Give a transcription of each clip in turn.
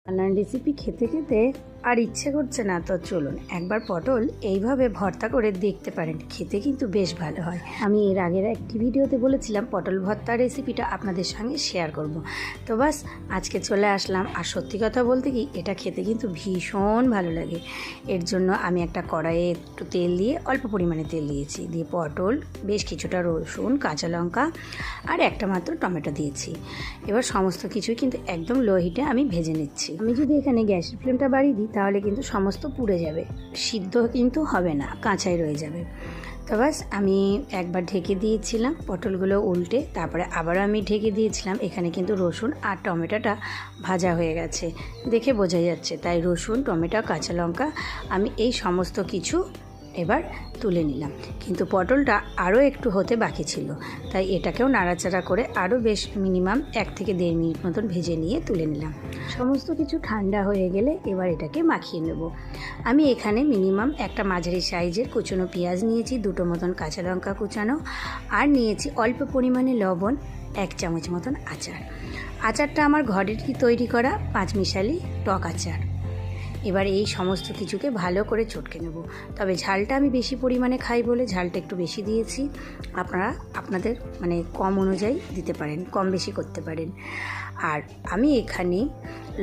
রান্নার রেসিপি খেতে খেতে আর ইচ্ছে করছে না, তো চলুন একবার পটল এইভাবে ভর্তা করে দেখতে পারেন। খেতে কিন্তু বেশ ভালো হয়। আমি এর আগের একটি ভিডিওতে বলেছিলাম পটল ভর্তার রেসিপিটা আপনাদের সঙ্গে শেয়ার করব। তো বাস আজকে চলে আসলাম। আর সত্যি কথা বলতে কি, এটা খেতে কিন্তু ভীষণ ভালো লাগে। এর জন্য আমি একটা কড়াইয়ে একটু তেল দিয়ে, অল্প পরিমাণে তেল দিয়েছি, দিয়ে পটল, বেশ কিছুটা রসুন, কাঁচা লঙ্কা আর একটা মাত্র টমেটো দিয়েছি। এবার সমস্ত কিছুই কিন্তু একদম লো হিটে আমি ভেজে নিচ্ছি। আমি যদি এখানে গ্যাসের ফ্লেমটা বাড়িয়ে দিই তাহলে কিন্তু সমস্ত পুড়ে যাবে, সিদ্ধ কিন্তু হবে না, কাঁচাই রয়ে যাবে। তো বাস আমি একবার ঢেকে দিয়েছিলাম পটলগুলো উল্টে, তারপরে আবারও আমি ঢেকে দিয়েছিলাম। এখানে কিন্তু রসুন আর টমেটোটা ভাজা হয়ে গেছে, দেখে বোঝা যাচ্ছে। তাই রসুন, টমেটো, কাঁচা লঙ্কা আমি এই সমস্ত কিছু এবার তুলে নিলাম। কিন্তু পটলটা আরও একটু হতে বাকি ছিল, তাই এটাকেও নাড়াচাড়া করে আরও বেশ মিনিমাম 1 থেকে 1.5 মিনিট মতন ভেজে নিয়ে তুলে নিলাম। সমস্ত কিছু ঠান্ডা হয়ে গেলে এবার এটাকে মাখিয়ে নেব। আমি এখানে মিনিমাম একটা মাঝারি সাইজের কুচনো পেঁয়াজ নিয়েছি, 2টো মতন কাঁচা লঙ্কা কুচানো, আর নিয়েছি অল্প পরিমাণে লবণ, 1 চামচ মতন আচার। আচারটা আমার ঘরেরই তৈরি করা 5 মিশালি টক আচার। এবার এই সমস্ত কিছুকে ভালো করে চটকে নেব। তবে ঝালটা আমি বেশি পরিমাণে খাই বলে ঝালটা একটু বেশি দিয়েছি। আপনারা আপনাদের কম অনুযায়ী দিতে পারেন, কম বেশি করতে পারেন। আর আমি এখানে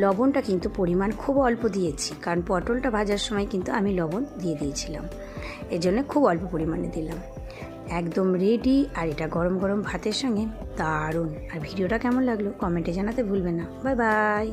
লবণটা কিন্তু পরিমাণ খুব অল্প দিয়েছি, কারণ পটলটা ভাজার সময় কিন্তু আমি লবণ দিয়ে দিয়েছিলাম, এর জন্য খুব অল্প পরিমাণে দিলাম। একদম রেডি। আর এটা গরম গরম ভাতের সঙ্গে দারুণ। আর ভিডিওটা কেমন লাগলো কমেন্টে জানাতে ভুলবেন না। Bye bye.